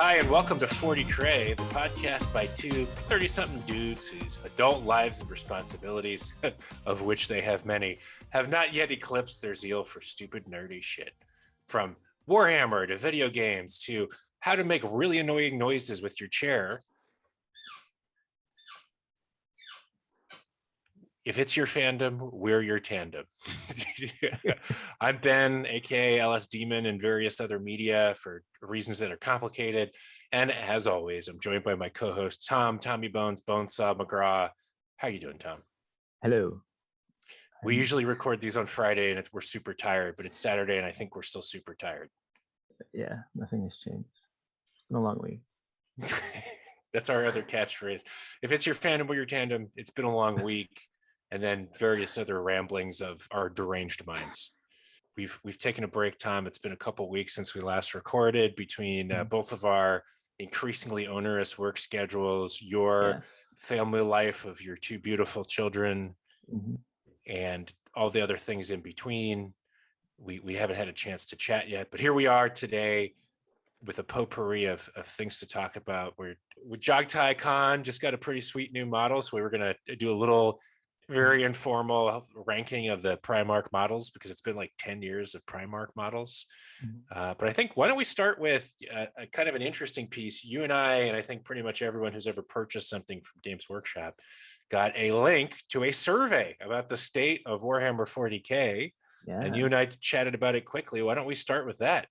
Hi, and welcome to 40 Cray, the podcast by two 30-something dudes whose adult lives and responsibilities, of which they have many, have not yet eclipsed their zeal for stupid, nerdy shit. From Warhammer to video games to how to make really annoying noises with your chair. If it's your fandom, we're your tandem. I'm Ben, aka LS Demon, and various other media for reasons that are complicated. And as always, I'm joined by my co-host Tommy Bones, Bonesaw McGraw. How you doing, Tom? Hello. We usually record these on Friday, and we're super tired, but it's Saturday, and I think we're still super tired. Yeah, nothing has changed. It's been a long week. That's our other catchphrase. If it's your fandom, we're your tandem. It's been a long week. And then various other ramblings of our deranged minds. We've taken a break, Tom. It's been a couple weeks since we last recorded between both of our increasingly onerous work schedules, your family life of your two beautiful children, and all the other things in between. We haven't had a chance to chat yet, but here we are today with a potpourri of things to talk about. We're with Jaghatai Khan, just got a pretty sweet new model, so we were going to do a little very informal ranking of the Primarch models because it's been like 10 years of Primarch models. But I think, why don't we start with a kind of an interesting piece. You and I think pretty much everyone who's ever purchased something from Games Workshop got a link to a survey about the state of Warhammer 40K. Yeah. And you and I chatted about it quickly. Why don't we start with that?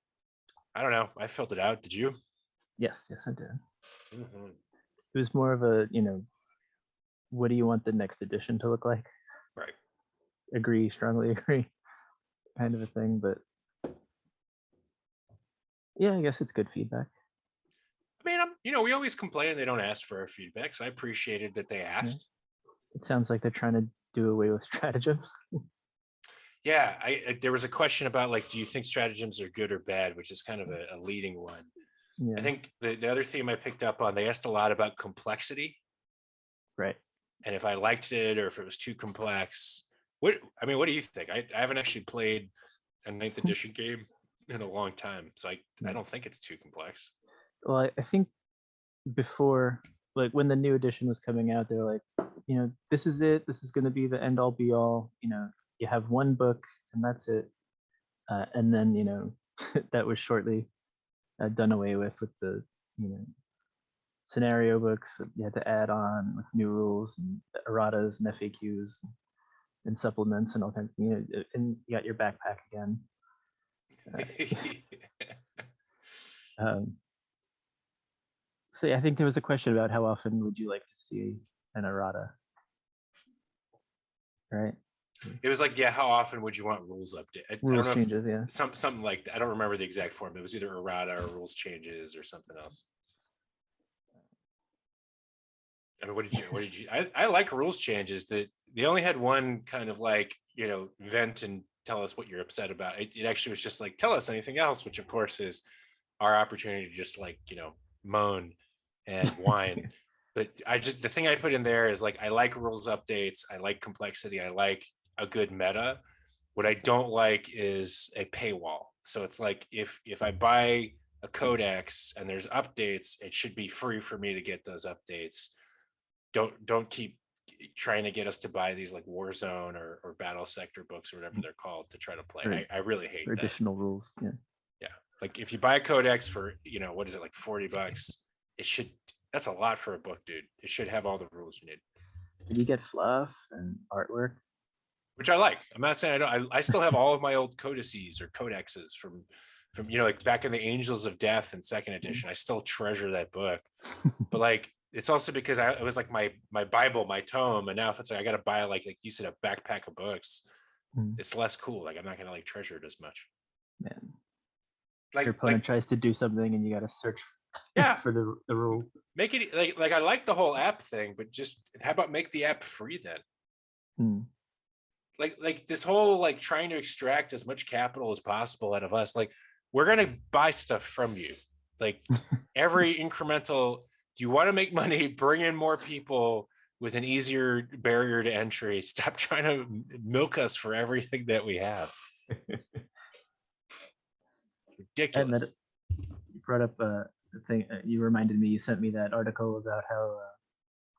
I don't know. I filled it out. Did you? Yes, I did. It was more of a, what do you want the next edition to look like? Right. Strongly agree kind of a thing, but yeah, I guess it's good feedback. I mean, we always complain they don't ask for our feedback, so I appreciated that they asked. Yeah. It sounds like they're trying to do away with stratagems. Yeah, there was a question about, like, do you think stratagems are good or bad, which is kind of a leading one. Yeah. I think the other theme I picked up on, they asked a lot about complexity. Right. And if I liked it or if it was too complex. What do you think? I haven't actually played a 9th edition game in a long time, so I don't think it's too complex. Well, I think before, like when the new edition was coming out, they're like, this is it. This is going to be the end all be all. You have one book and that's it. And then, that was shortly done away with the, scenario books that you had to add on with new rules and erratas and FAQs and supplements and all kinds of, and you got your backpack again. So yeah, I think there was a question about how often would you like to see an errata, right? It was like, how often would you want rules update? Rules changes, yeah. Something like that. I don't remember the exact form. It was either errata or rules changes or something else. I mean, what did you? I like rules changes. That they only had one kind of like, vent and tell us what you're upset about. It actually was just like, tell us anything else, which of course is our opportunity to just like, moan and whine. But the thing I put in there is like, I like rules updates. I like complexity. I like a good meta. What I don't like is a paywall. So it's like, if I buy a codex and there's updates, it should be free for me to get those updates. Don't keep trying to get us to buy these like Warzone or Battle Sector books or whatever they're called to try to play. I really hate that. Additional rules. Yeah. Like if you buy a codex for, what is it, like $40, that's a lot for a book, dude. It should have all the rules you need. Did you get fluff and artwork? Which I like. I'm not saying I don't. I still have all of my old codices or codexes from like back in the Angels of Death in 2nd edition. I still treasure that book. But like, it's also because it was like my Bible, my tome, and now if it's like I got to buy like you said, a backpack of books, it's less cool. Like I'm not gonna like treasure it as much. Man, like your opponent tries to do something and you got to search. For the rule. Make it like I like the whole app thing, but just how about make the app free then? Like this whole like trying to extract as much capital as possible out of us. Like we're gonna buy stuff from you. Like every incremental. Do you want to make money? Bring in more people with an easier barrier to entry. Stop trying to milk us for everything that we have. Ridiculous. And you brought up thing you reminded me. You sent me that article about how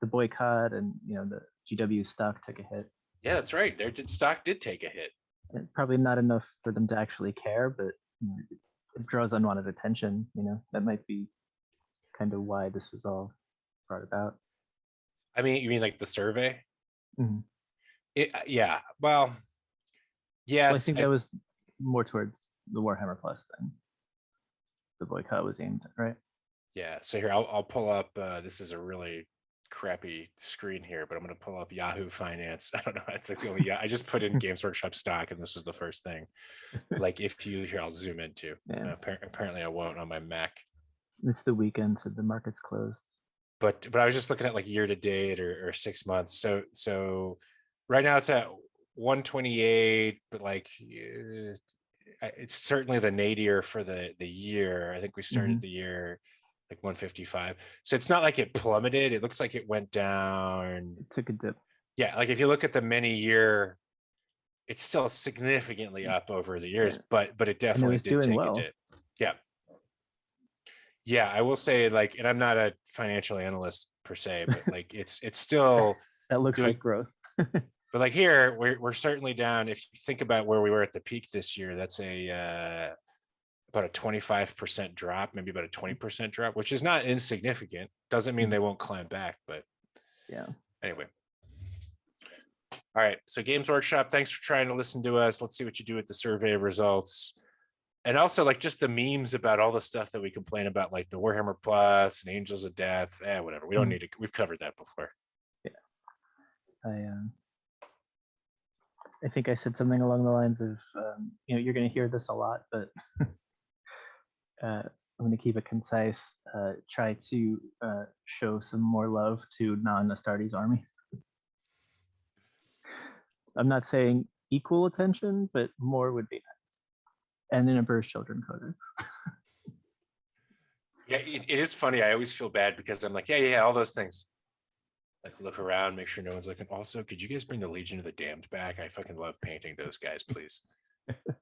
the boycott and the GW stock took a hit. Yeah, that's right. Their stock did take a hit. And probably not enough for them to actually care, but it draws unwanted attention. That might be kind of why this was all brought about. I mean, you mean like the survey? Mm-hmm. Yeah. Well, yes. Well, I think that was more towards the Warhammer Plus thing. The boycott was aimed at, right? Yeah. So here, I'll pull up. This is a really crappy screen here, but I'm going to pull up Yahoo Finance. I don't know. It's like the only. I just put in Games Workshop stock, and this is the first thing. Like if you here, I'll zoom into. Yeah. Apparently, I won't on my Mac. It's the weekend, so the market's closed. But I was just looking at like year to date or 6 months. So right now it's at 128, but like it's certainly the nadir for the year. I think we started the year like 155. So it's not like it plummeted. It looks like it went down. It took a dip. Yeah, like if you look at the mini year, it's still significantly up over the years, but it definitely did take a dip. Yeah. Yeah, I will say, like, and I'm not a financial analyst per se, but like it's still that looks like growth. But like here, we're certainly down. If you think about where we were at the peak this year, that's about a 25% drop, maybe about a 20% drop, which is not insignificant. Doesn't mean they won't climb back, but yeah. Anyway. All right. So Games Workshop, thanks for trying to listen to us. Let's see what you do with the survey results. And also like just the memes about all the stuff that we complain about, like the Warhammer Plus and Angels of Death, whatever. We don't need to, we've covered that before. Yeah. I think I said something along the lines of, you're going to hear this a lot, but I'm going to keep it concise. Try to show some more love to non-Astartes armies. I'm not saying equal attention, but more would be nice. And in a Burst Children Codex. Yeah, it is funny. I always feel bad because I'm like, yeah, all those things. Like look around, make sure no one's looking. Also, could you guys bring the Legion of the Damned back? I fucking love painting those guys, please. Because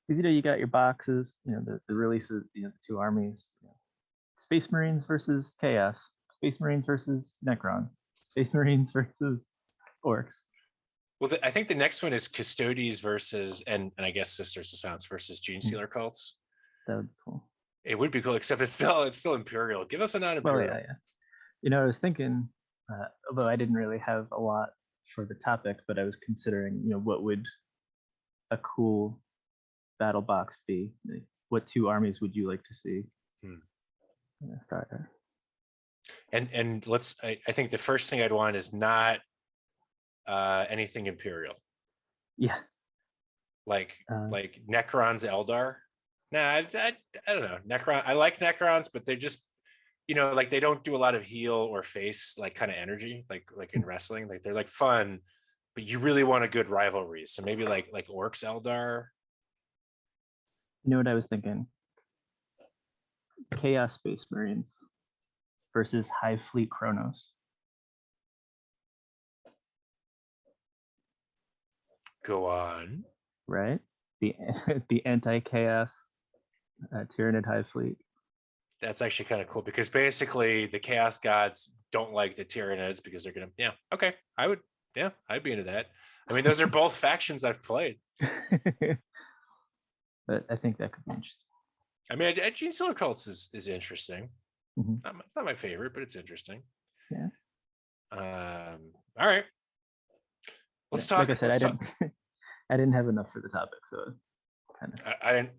you got your boxes, the release of the two armies, Space Marines versus Chaos, Space Marines versus Necrons, Space Marines versus Orcs. Well, I think the next one is Custodes versus, and I guess Sisters of Silence versus Gene Stealer cults. That would be cool. It would be cool, except it's still Imperial. Give us a non-Imperial. Well, yeah. I was thinking, although I didn't really have a lot for the topic, but I was considering, what would a cool battle box be? Like, what two armies would you like to see? Start there. And I think the first thing I'd want is not anything Imperial. Yeah. Like Necrons Eldar. Nah, I don't know. Necron. I like Necrons, but they're just, like they don't do a lot of heal or face like kind of energy, like in wrestling. Like they're like fun, but you really want a good rivalry. So maybe like Orcs Eldar. You know what I was thinking? Chaos Space Marines versus Hive Fleet Kronos. Go on. Right? The anti-chaos Tyranid Hive Fleet. That's actually kind of cool because basically the Chaos Gods don't like the Tyranids because they're gonna. Okay, I'd be into that. I mean, those are both factions I've played. But I think that could be interesting. I mean, Gene Stealer cults is interesting. Mm-hmm. It's not my favorite, but it's interesting. Yeah. All right. Let's talk. Like I said, I didn't have enough for the topic, so kind of. I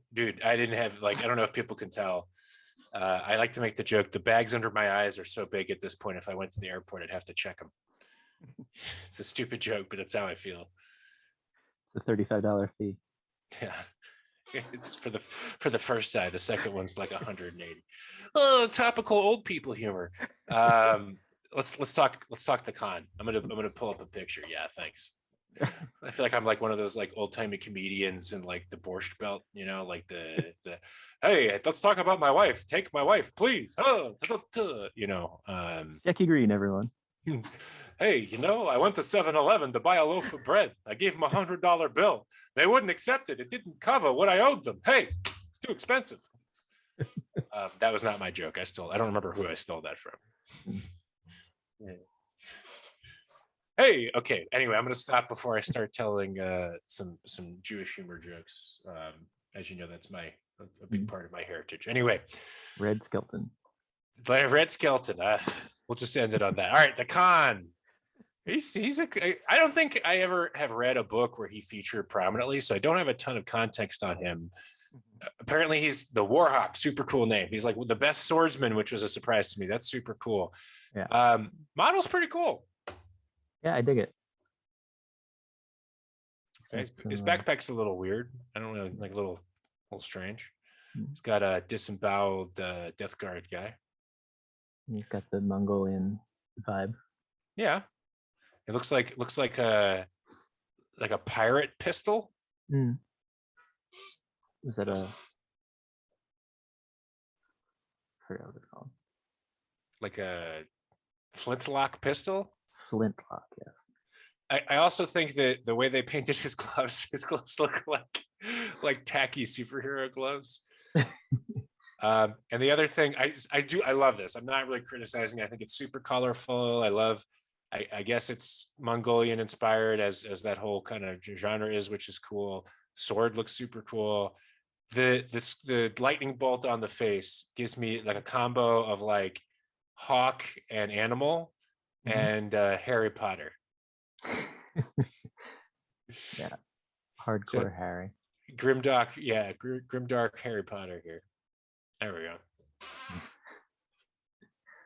didn't have I don't know if people can tell. I like to make the joke. The bags under my eyes are so big at this point. If I went to the airport, I'd have to check them. It's a stupid joke, but that's how I feel. It's a $35 fee. Yeah. It's for the first side. The second one's like 180. Oh, topical old people humor. Let's talk the con. I'm gonna pull up a picture. Yeah, thanks. I feel like I'm like one of those like old timey comedians in like the Borscht Belt, like the hey, let's talk about my wife. Take my wife, please. Jackie Green, everyone. Hey, I went to 7-Eleven to buy a loaf of bread. I gave them $100 bill. They wouldn't accept it. It didn't cover what I owed them. Hey, it's too expensive. That was not my joke. I don't remember who I stole that from. Yeah. Hey, okay. Anyway, I'm going to stop before I start telling some Jewish humor jokes. As you know, that's a big part of my heritage. Anyway, Red Skelton. Red Skelton. We'll just end it on that. All right, the Khan. I don't think I ever have read a book where he featured prominently, so I don't have a ton of context on him. Apparently, he's the Warhawk. Super cool name. He's like the best swordsman, which was a surprise to me. That's super cool. Yeah. Model's pretty cool. Yeah, I dig it. His backpack's a little weird. I don't really like a little strange. Mm-hmm. He's got a disemboweled Death Guard guy. He's got the Mongolian vibe. Yeah, it looks like a pirate pistol. Mm. Was that I forgot what it's called. Like a flintlock pistol. Flintlock, yes. I also think that the way they painted his gloves look like tacky superhero gloves. And the other thing, I love this. I'm not really criticizing. I think it's super colorful. I guess it's Mongolian inspired as that whole kind of genre is, which is cool. Sword looks super cool. The lightning bolt on the face gives me like a combo of like hawk and animal and Harry Potter. Yeah, hardcore Harry. Grimdark, yeah, Grimdark Harry Potter here. There we go.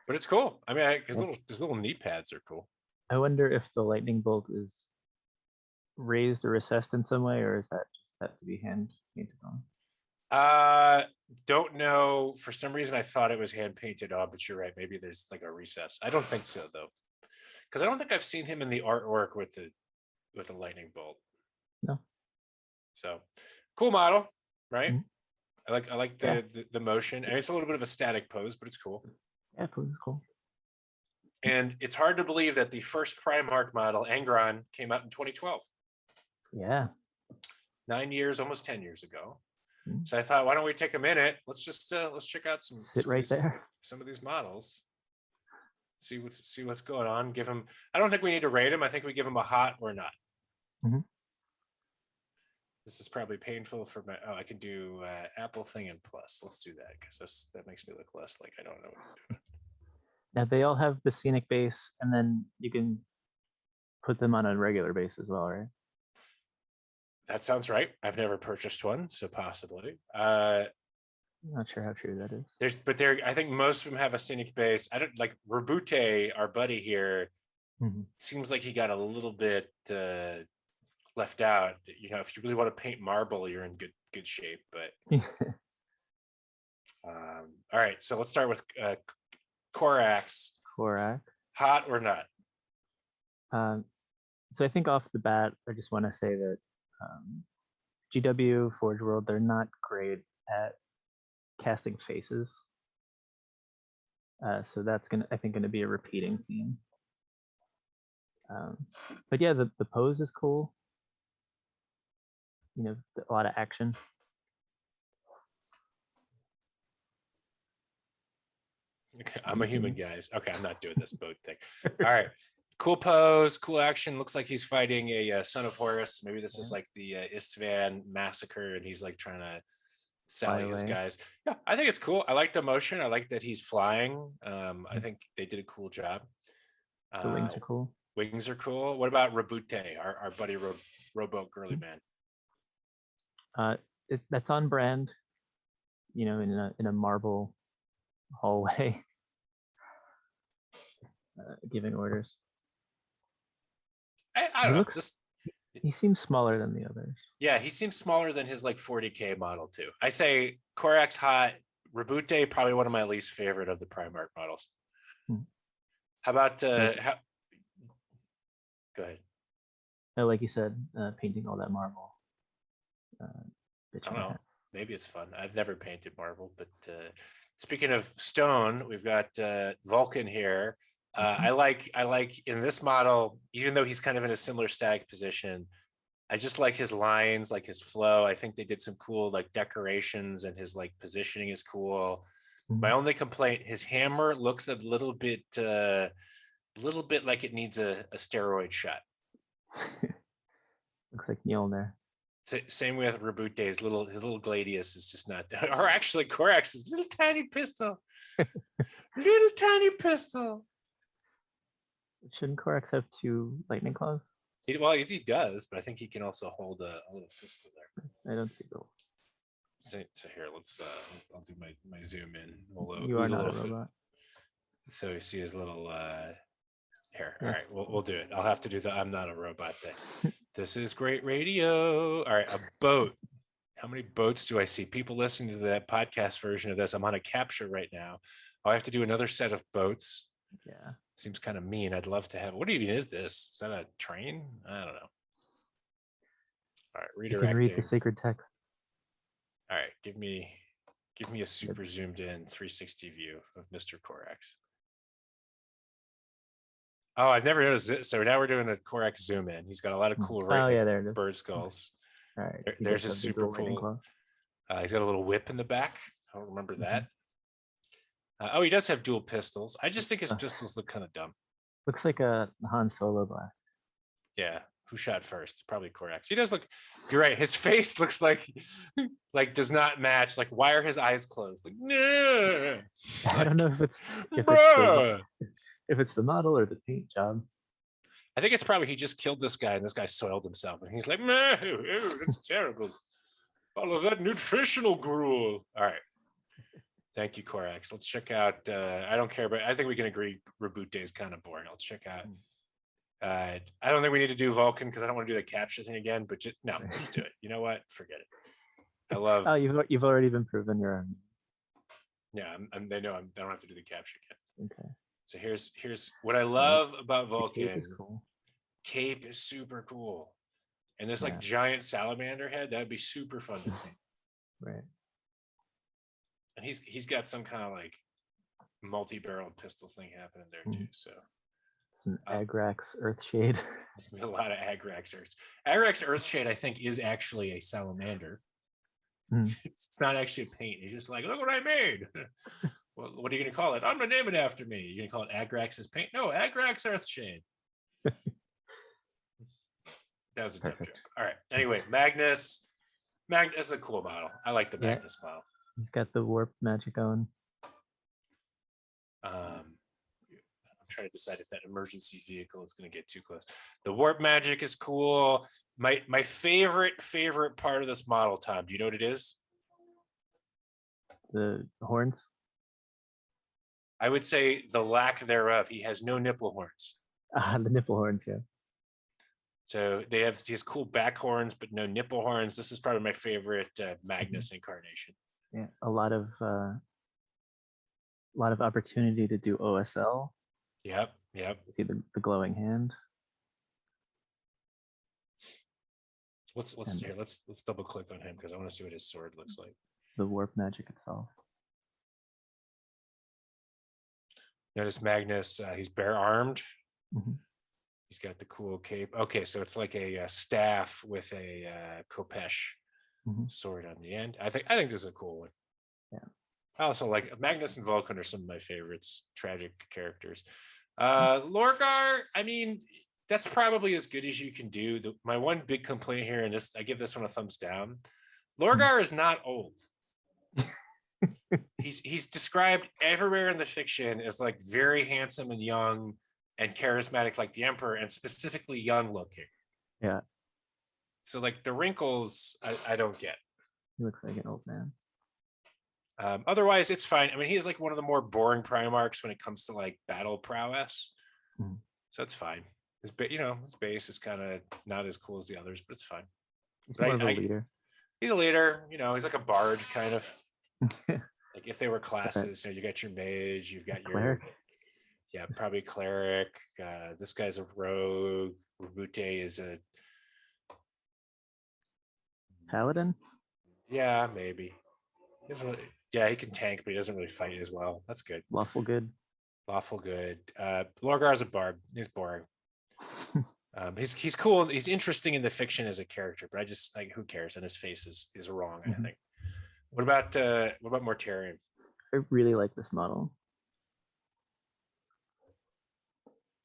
But it's cool. I mean, his little knee pads are cool. I wonder if the lightning bolt is raised or recessed in some way, or is that just have to be hand painted on? Don't know. For some reason, I thought it was hand painted on, but you're right. Maybe there's like a recess. I don't think so though, because I don't think I've seen him in the artwork with the lightning bolt. No. So cool model, right? Mm-hmm. I like the motion, and it's a little bit of a static pose, but it's cool. Yeah, pose is cool. And it's hard to believe that the first Primarch model, Angron, came out in 2012. Yeah. 9 years, almost 10 years ago. Mm-hmm. So I thought, why don't we take a minute? Let's check out some of these models. See what's going on. Give them. I don't think we need to rate them. I think we give them a hot or not. Mm-hmm. This is probably painful for my. Oh, I can do Apple thing and plus. Let's do that because that makes me look less like I don't know what I'm doing. Now they all have the scenic base, and then you can put them on a regular base as well, right? That sounds right. I've never purchased one, so possibly. I'm not sure how true that is. I think most of them have a scenic base. I don't like Rabute, our buddy here. Mm-hmm. Seems like he got a little bit left out. You know, if you really want to paint marble, you're in good shape. But all right, so let's start with Corax. Hot or not? So I think off the bat, I just want to say that GW, Forgeworld, they're not great at casting faces. So that's I think gonna be a repeating theme. But yeah, the pose is cool. You know, a lot of action. I'm a human, guys. Okay, I'm not doing this boat thing. All right. Cool pose, cool action. Looks like he's fighting a son of Horus. Maybe this is like the Istvan massacre, and he's like trying to sally his guys. Yeah, I think it's cool. I like the motion. I like that he's flying. I think they did a cool job. The wings are cool. Wings are cool. What about Rabute, our buddy Rowboat Girly Man? That's on brand. You know, in a marble hallway, giving orders. I don't know. He seems smaller than the others. Yeah, he seems smaller than his like 40K model too. I say Corax hot. Rabute probably one of my least favorite of the Primarch models. How about go ahead. Like you said, painting all that marble. I don't know. Maybe it's fun. I've never painted marble, but speaking of stone, we've got Vulcan here. I like in this model, even though he's kind of in a similar static position, I just like his lines, like his flow. I think they did some cool like decorations, and his like positioning is cool. My only complaint: his hammer looks a little bit like it needs a steroid shot. Looks like Mjolnir. Same with Reboot Days. His little Gladius is just not. Or actually, Corax's little tiny pistol. Little tiny pistol. Shouldn't Corax have 2 lightning claws? He does, but I think he can also hold a little pistol there. I don't see both. So here, let's. I'll do my zoom in. You are not a robot. So you see his little. Here, all right, we'll do it. I'll have to do the I'm not a robot thing. This is great radio. All right, a boat. How many boats do I see? People listening to that podcast version of this. I'm on a capture right now. I have to do another set of boats. Yeah. Seems kind of mean. I'd love to have. What even is this? Is that a train? I don't know. All right, redirecting. You can read the sacred text. All right, give me a super zoomed in 360 view of Mr. Corax. Oh, I've never noticed this. So now we're doing a Corax zoom in. He's got a lot of cool there it is. bird skulls. All right. There's his super cool. He's got a little whip in the back. I don't remember that. He does have dual pistols. I just think his pistols look kind of dumb. Looks like a Han Solo blast. Yeah. Who shot first? Probably Corax. He does look. You're right. His face looks like does not match. Like, why are his eyes closed? Like, nah. I don't know if it's the model or the paint job. I think it's probably he just killed this guy and this guy soiled himself and he's like, no, it's terrible. All of that nutritional gruel. All right. Thank you, Corax. Let's check out. I don't care, but I think we can agree Reboot Day is kind of boring. Let's check out. I don't think we need to do Vulcan because I don't want to do the capture thing again, but no, let's do it. You know what? Forget it. I love. Oh, you've already been proven you're on. Yeah, they know I don't have to do the capture again. Okay. So here's what I love about Vulcan. Cape is cool. Cape is super cool. And this like giant salamander head, that'd be super fun to paint. Right. And he's got some kind of like multi-barreled pistol thing happening there too. So some Agrax Earthshade. There's gonna be a lot of Agrax Earth. Agrax Earthshade, I think, is actually a salamander. It's not actually a paint. He's just like, look what I made. Well, what are you gonna call it? I'm gonna name it after me. You're gonna call it Agrax's paint? No, Agrax Earthshade. That was a dumb joke. All right. Anyway, Magnus is a cool model. I like the Magnus model. He's got the warp magic on. I'm trying to decide if that emergency vehicle is going to get too close. The warp magic is cool. My favorite part of this model, Tom, do you know what it is? The horns? I would say the lack thereof. He has no nipple horns. The nipple horns, yeah. So they have these cool back horns, but no nipple horns. This is probably my favorite Magnus incarnation. Yeah, a lot of opportunity to do OSL. Yep. See the glowing hand. Let's double click on him because I want to see what his sword looks like. The warp magic itself. Notice Magnus, he's bare armed. Mm-hmm. He's got the cool cape. Okay, so it's like a staff with a Kopesh sword on the end. I think this is a cool one. Yeah. I also like Magnus and Vulcan are some of my favorites, tragic characters. Lorgar, I mean, that's probably as good as you can do. My one big complaint here, and this I give this one a thumbs down. Lorgar is not old. He's described everywhere in the fiction as like very handsome and young and charismatic like the Emperor, and specifically young looking. Yeah. So like the wrinkles, I don't get. He looks like an old man. Otherwise, it's fine. I mean, he is like one of the more boring Primarchs when it comes to like battle prowess. So it's fine. His base is kind of not as cool as the others, but it's fine. He's more of a leader. He's a leader. He's like a bard kind of. Like if they were classes, you got your mage, you've got your cleric. Yeah, probably cleric. This guy's a rogue. Reboot is a paladin. Yeah, maybe. He can tank, but he doesn't really fight as well. That's good. Lawful good. Lorgar is a bard. He's boring. He's cool. He's interesting in the fiction as a character, but I just like who cares? And his face is wrong. I think. What about Mortarium? I really like this model.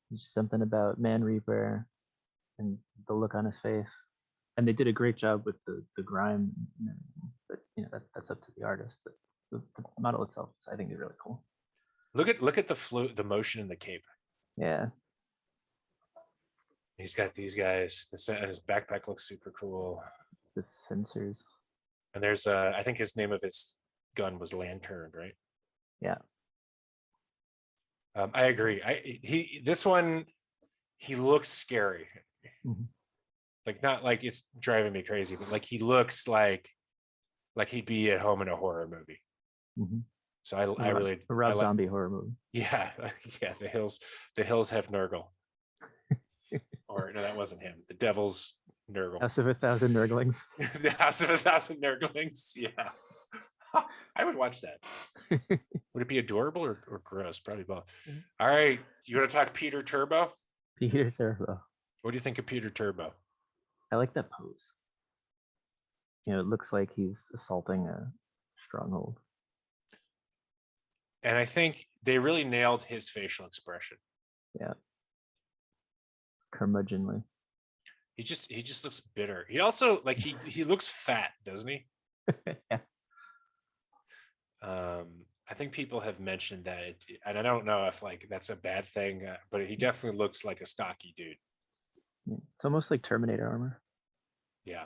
There's something about Man Reaper and the look on his face. And they did a great job with the grime and everything. But that's up to the artist. But the model itself, I think, is really cool. Look at the motion in the cape. Yeah. He's got these guys. His backpack looks super cool. The sensors. And there's I think his name of his gun was Lantern, right? Yeah. I agree. This one, he looks scary. Mm-hmm. Like, not like it's driving me crazy, but like he looks like he'd be at home in a horror movie. Mm-hmm. So I really a Rob Zombie horror movie. Yeah, yeah. The hills have Nurgle. Or no, that wasn't him. The Devil's Nurgle. House of 1,000 Nurglings. The House of 1,000 Nurglings. Yeah. I would watch that. Would it be adorable or gross? Probably both. All right. You want to talk Peter Turbo? Peter Turbo. What do you think of Peter Turbo? I like that pose. It looks like he's assaulting a stronghold. And I think they really nailed his facial expression. Yeah. Curmudgeonly. He just looks bitter. He also he looks fat, doesn't he? Yeah. I think people have mentioned that, and I don't know if that's a bad thing, but he definitely looks like a stocky dude. It's almost like Terminator armor. Yeah.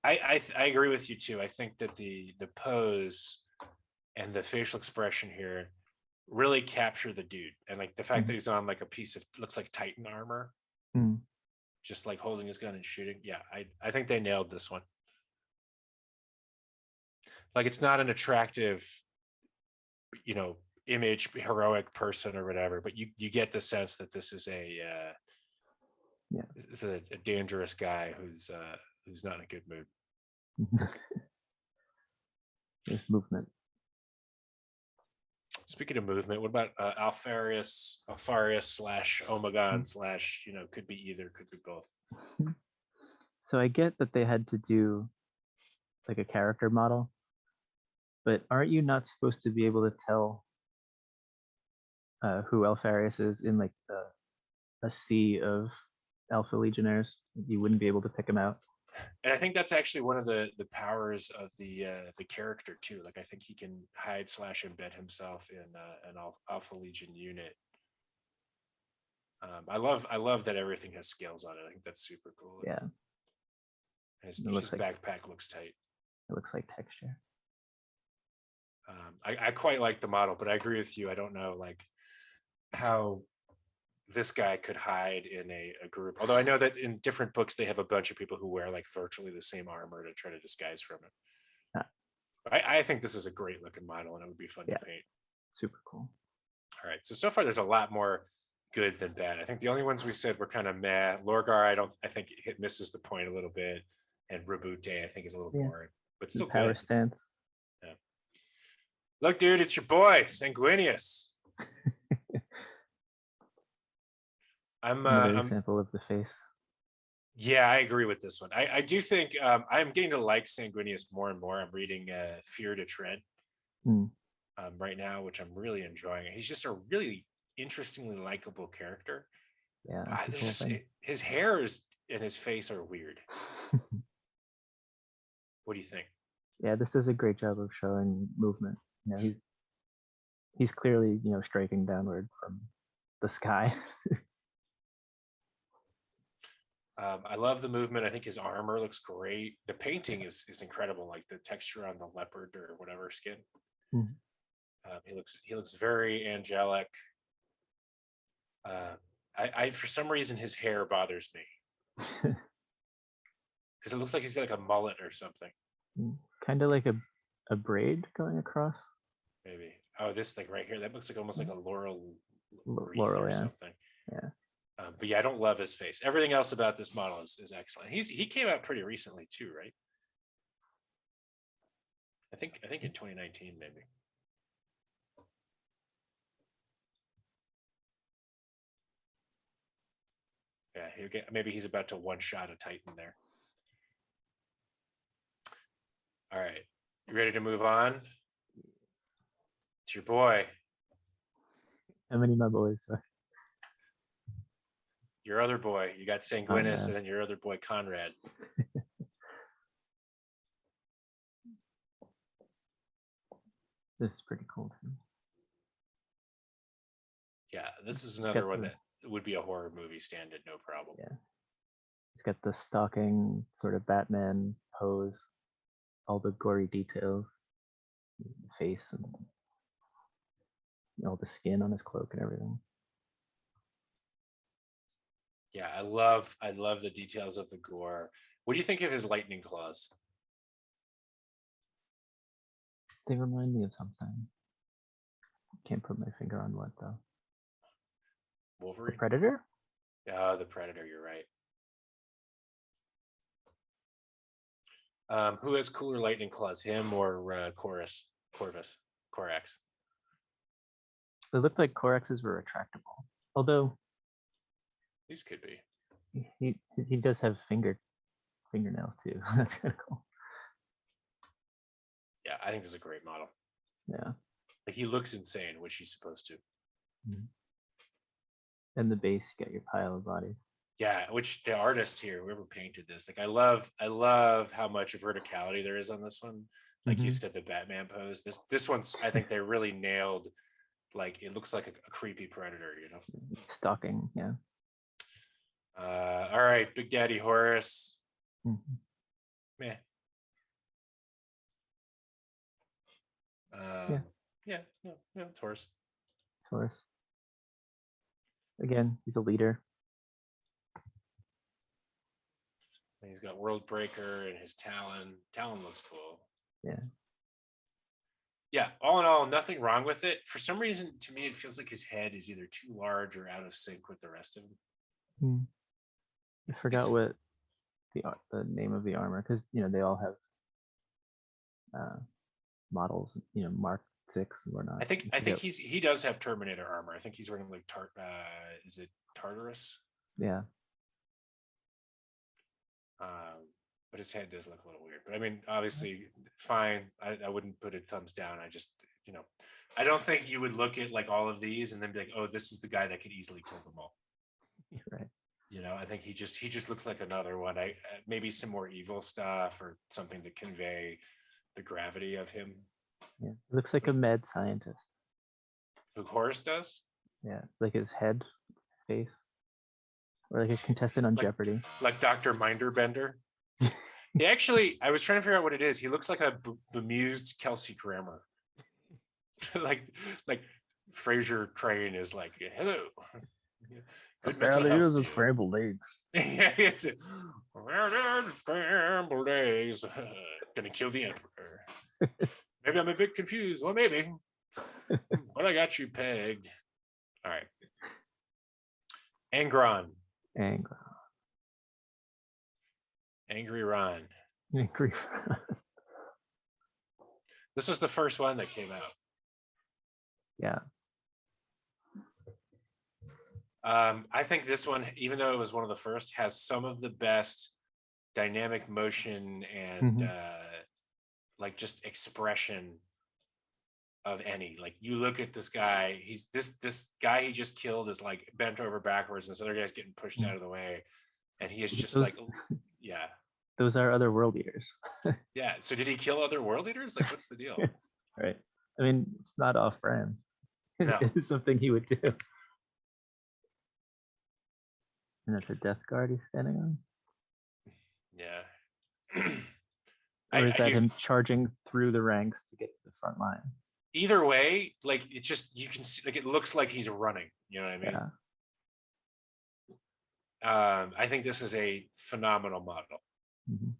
I agree with you too. I think that the pose and the facial expression here really capture the dude, and like the fact that he's on like a piece of looks like Titan armor, just like holding his gun and shooting. Yeah, I think they nailed this one. Like, it's not an attractive, image, heroic person or whatever, but you get the sense that this is a dangerous guy who's not in a good mood. There's movement. Speaking of movement, what about Alfarius / Omegon / could be either, could be both. So I get that they had to do like a character model, but aren't you not supposed to be able to tell who Alfarius is in like a sea of Alpha Legionnaires? You wouldn't be able to pick him out. And I think that's actually one of the powers of the character too. Like, I think he can hide / embed himself in an Alpha Legion unit. I love that everything has scales on it. I think that's super cool. Yeah. His backpack looks tight. It looks like texture. I quite like the model, but I agree with you. I don't know how this guy could hide in a group. Although I know that in different books they have a bunch of people who wear virtually the same armor to try to disguise from it. Yeah. I think this is a great looking model, and it would be fun to paint. Super cool. All right, so far there's a lot more good than bad. I think the only ones we said were kind of meh. Lorgar, I think it misses the point a little bit, and Rabute I think is a little boring, but still good. Powerstance. Yeah. Look, dude, it's your boy Sanguinius. Another example of the face. Yeah, I agree with this one. I do think I'm getting to like Sanguinius more and more. I'm reading Fear to Tread right now, which I'm really enjoying. He's just a really interestingly likable character. Yeah, his hair and his face are weird. What do you think? Yeah, this does a great job of showing movement. He's clearly striking downward from the sky. I love the movement. I think his armor looks great. The painting is incredible, like the texture on the leopard or whatever skin. He looks very angelic. I for some reason his hair bothers me because it looks like he's got like a mullet or something. Kind of like a braid going across. Maybe. Oh, this like right here, that looks like almost like a laurel or something. Yeah. But yeah, I don't love his face. Everything else about this model is excellent. He came out pretty recently too, right? I think in 2019 maybe. Yeah, maybe he's about to one-shot a Titan there. All right. You ready to move on? It's your boy. How many of my boys are? Your other boy. You got Sanguinus, and then your other boy Conrad. This is pretty cool too. Yeah, this is another one that would be a horror movie stand-in, no problem. Yeah. He's got the stalking sort of Batman pose, all the gory details, the face and all the skin on his cloak and everything. Yeah, I love the details of the gore. What do you think of his lightning claws? They remind me of something. Can't put my finger on what though. Wolverine? The Predator? Yeah, the Predator, you're right. Who has cooler lightning claws, him or Corax? They looked like Corax's were retractable. Although these could be. He does have fingernails too. That's kind of cool. Yeah, I think this is a great model. Yeah. Like he looks insane, which he's supposed to. Mm-hmm. And the base, you got your pile of bodies. Yeah, which the artist here, whoever painted this, like I love how much verticality there is on this one. Like you said, the Batman pose. This one's, I think they really nailed. Like it looks like a creepy predator, you know. Stalking, yeah. All right, Big Daddy Horus. Mm-hmm. Meh. Yeah, it's Horus. It's Horus. Again, he's a leader. And he's got World Breaker and his Talon. Talon looks cool. Yeah. Yeah, all in all, nothing wrong with it. For some reason, to me, it feels like his head is either too large or out of sync with the rest of him. I forgot what the name of the armor, because they all have models, Mark 6 or not. I think he does have Terminator armor. I think he's wearing like is it Tartarus? Yeah. But his head does look a little weird. But I mean, obviously, fine. I wouldn't put it thumbs down. I just, I don't think you would look at like all of these and then be like, oh, this is the guy that could easily kill them all. Right. I think he just looks like another one. Maybe some more evil stuff or something to convey the gravity of him. Yeah, looks like a mad scientist. Who Horus does? Yeah, like his head, face, or like a contestant on Jeopardy. Like Dr. Minderbender. He actually, I was trying to figure out what it is. He looks like a bemused Kelsey Grammer. like Fraser Crane is like, hello. Good mental health. Scrambled eggs. Yeah, it's scrambled eggs. Gonna kill the emperor. Maybe I'm a bit confused. Well, maybe. But I got you pegged. All right. Angron. Angry Ron. Angry Ron. This was the first one that came out. Yeah. I think this one, even though it was one of the first, has some of the best dynamic motion and like just expression of any. Like you look at this guy, he's this guy he just killed is like bent over backwards, and this other guy's getting pushed out of the way, and he is just like, yeah. Those are other world eaters. Yeah. So did he kill other world eaters? Like, what's the deal? Right. I mean, it's not off brand. No. It's something he would do. And that's a death guard he's standing on? Yeah. Or is that him charging through the ranks to get to the front line? Either way, like it just, you can see, like it looks like he's running. You know what I mean? Yeah. I think this is a phenomenal model. Mm-hmm.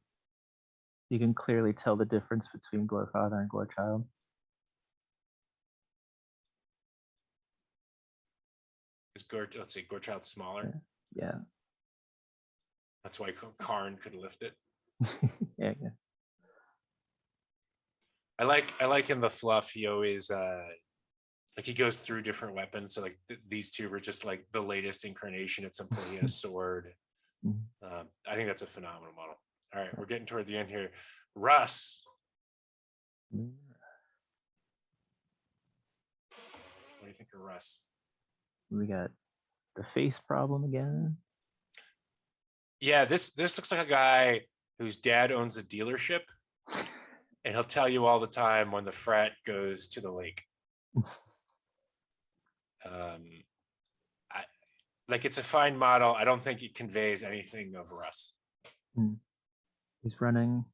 You can clearly tell the difference between Gorefather and Gorechild. Is let's see, Gorechild's smaller? Yeah. That's why Karn could lift it. Yeah, I guess. I like in the fluff, he always like he goes through different weapons. So like these two were just like the latest incarnation. At some point he had a sword. I think that's a phenomenal model. All right, we're getting toward the end here. Russ. What do you think of Russ? We got the face problem again. Yeah, this looks like a guy whose dad owns a dealership, and he'll tell you all the time when the frat goes to the lake. Like it's a fine model. I don't think it conveys anything of Russ. He's running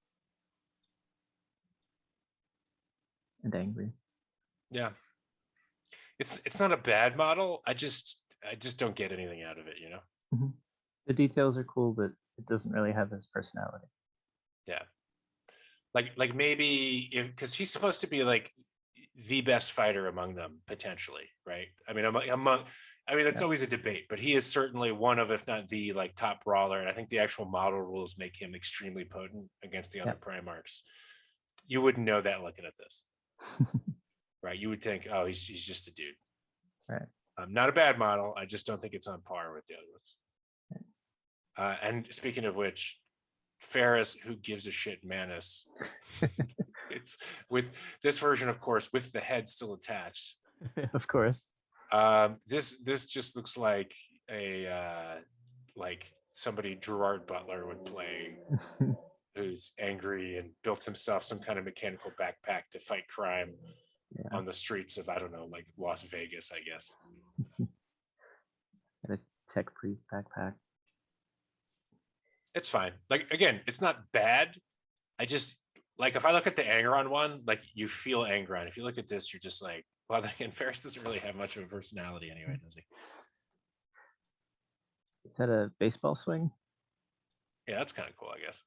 and angry. Yeah, it's not a bad model. I just don't get anything out of it, you know. The details are cool, but it doesn't really have his personality. Yeah, like maybe if because he's supposed to be like the best fighter among them potentially, right? I mean, that's always a debate, but he is certainly one of, if not the like top brawler. And I think the actual model rules make him extremely potent against the other Primarchs. You wouldn't know that looking at this, right? You would think, oh, he's just a dude, right? Not a bad model. I just don't think it's on par with the other ones. And speaking of which, Ferris, who gives a shit, Manus. It's with this version, of course, with the head still attached. Of course. This just looks like a like somebody Gerard Butler would play, who's angry and built himself some kind of mechanical backpack to fight crime on the streets of, I don't know, like Las Vegas, I guess. A tech priest backpack. It's fine. Like again, it's not bad. I just like if I look at the Angron one, like you feel Angron. If you look at this, you're just like, well, again, Ferris doesn't really have much of a personality anyway, does he? Is that a baseball swing? Yeah, that's kind of cool, I guess.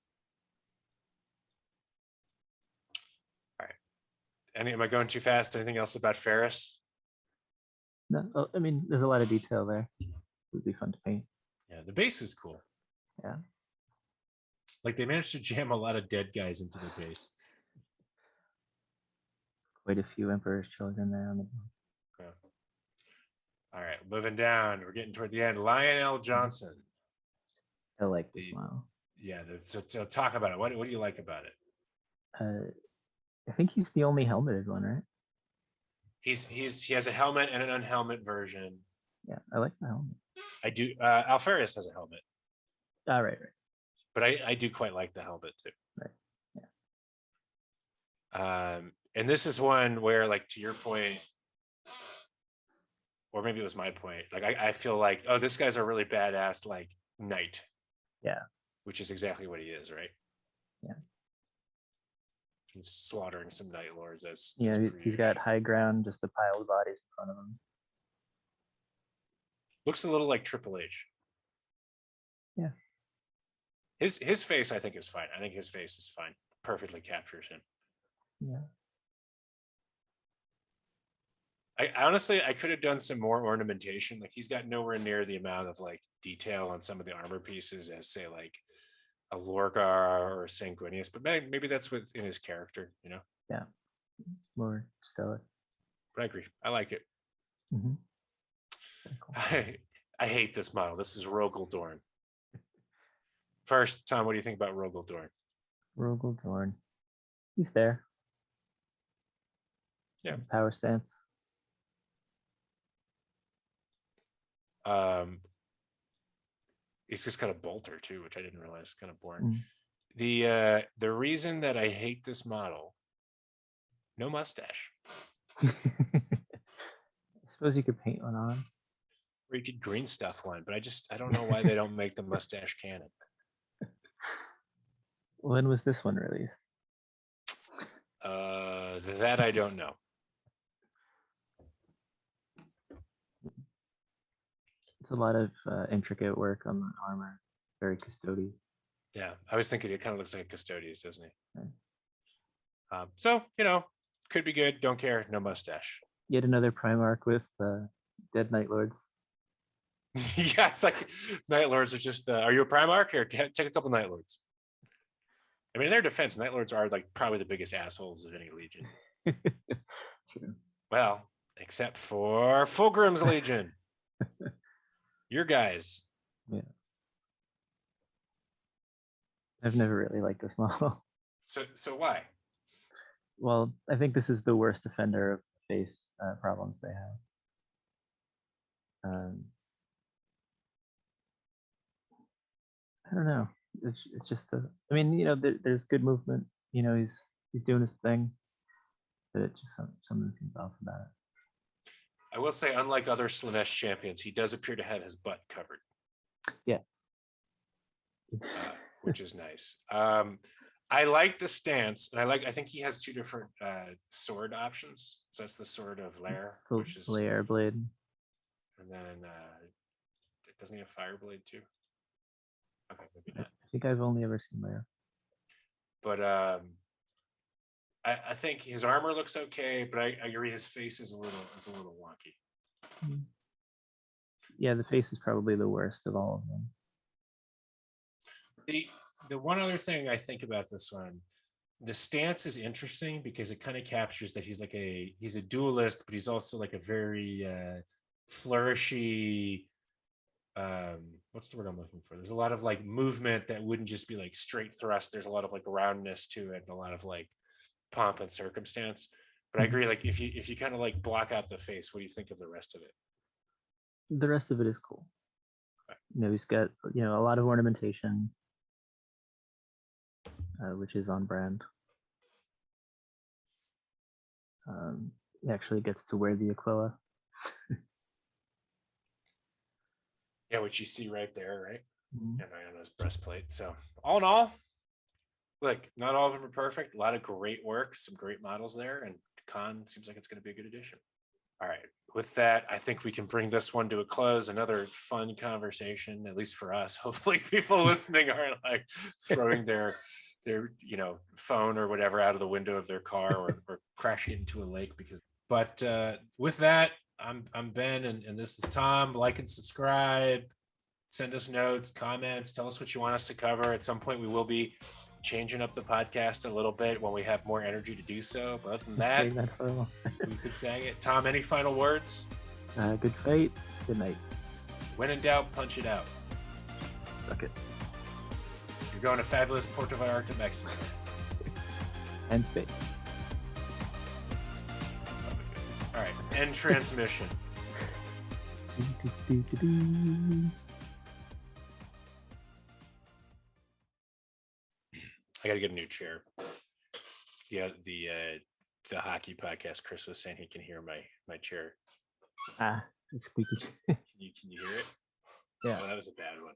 All right. Am I going too fast? Anything else about Ferris? No, I mean, there's a lot of detail there. It would be fun to paint. Yeah, the base is cool. Yeah. Like they managed to jam a lot of dead guys into the base. Quite a few Emperor's Children there on the board. Yeah. All right, moving down. We're getting toward the end. Lionel Johnson. I like this model. Yeah, so talk about it. What do you like about it? I think he's the only helmeted one, right? He has a helmet and an unhelmet version. Yeah, I like the helmet. I do. Alferis has a helmet. Right. But I do quite like the helmet too. Right. Yeah. And this is one where, like, to your point, or maybe it was my point, like I feel like, oh, this guy's a really badass like knight. Yeah. Which is exactly what he is, right? Yeah. He's slaughtering some night lords as he's got high ground, just a pile of bodies in front of him. Looks a little like Triple H. Yeah. His face, I think, is fine. I think his face is fine. Perfectly captures him. Yeah. I honestly could have done some more ornamentation. Like he's got nowhere near the amount of like detail on some of the armor pieces as say like a Lorgar or Sanguinius, but maybe that's within his character, you know? Yeah. More stoic. But I agree. I like it. Mm-hmm. Cool. I hate this model. This is Rogel Dorn. First, Tom, what do you think about Rogel Dorn? Rogel Dorn. He's there. Yeah. Powerstance. He's just got a bolter too, which I didn't realize is kind of boring. The reason that I hate this model, no mustache. I suppose you could paint one on. Or you could green stuff one, but I don't know why they don't make the mustache canon. When was this one released? That I don't know. It's a lot of intricate work on the armor. Very custodian. Yeah, I was thinking it kind of looks like a Custodius, doesn't he? Right. So, could be good. Don't care. No mustache. Yet another Primarch with dead Night Lords. Yeah, it's like Night Lords are just, are you a Primarch? Here, take a couple Night Lords. I mean, in their defense, Night Lords are like probably the biggest assholes of any Legion. True. Well, except for Fulgrim's Legion. Your guys. Yeah. I've never really liked this model. So why? Well, I think this is the worst offender of face problems they have. I don't know. It's just the. I mean, there's good movement. He's doing his thing, but it just something seems off about it. I will say, unlike other Slanesh champions, he does appear to have his butt covered. Yeah. Which is nice. I like the stance, and I think he has two different sword options. So that's the sword of Lair, which is Lair blade, and then doesn't he have fire blade too? Okay, maybe not. I think I've only ever seen Lair. But I think his armor looks okay, but I agree his face is a little wonky. Yeah, the face is probably the worst of all of them. The one other thing I think about this one, the stance is interesting because it kind of captures that he's a duelist, but he's also like a very flourishy. What's the word I'm looking for? There's a lot of like movement that wouldn't just be like straight thrust. There's a lot of like roundness to it, and a lot of like pomp and circumstance. But I agree, like if you kind of like block out the face, what do you think of the rest of it? The rest of it is cool. He's got a lot of ornamentation, which is on brand. He actually gets to wear the Aquila. Yeah, which you see right there, right? Mm-hmm. And right on his breastplate. So all in all, look, not all of them are perfect. A lot of great work, some great models there, and Khan seems like it's going to be a good addition. All right. With that, I think we can bring this one to a close. Another fun conversation, at least for us. Hopefully people listening aren't like throwing their phone or whatever out of the window of their car or crashing into a lake but with that, I'm Ben and this is Tom. Like and subscribe, send us notes, comments, tell us what you want us to cover. At some point we will be changing up the podcast a little bit when we have more energy to do so. But other than that, we could say it. Tom, any final words? Good fight. Good night. When in doubt, punch it out. Suck it. You're going to fabulous Puerto Vallarta, Mexico. And Spain. All right. End transmission. I got to get a new chair. The hockey podcast, Chris was saying he can hear my chair. It's squeaky. Can you hear it? Yeah. Oh, that was a bad one.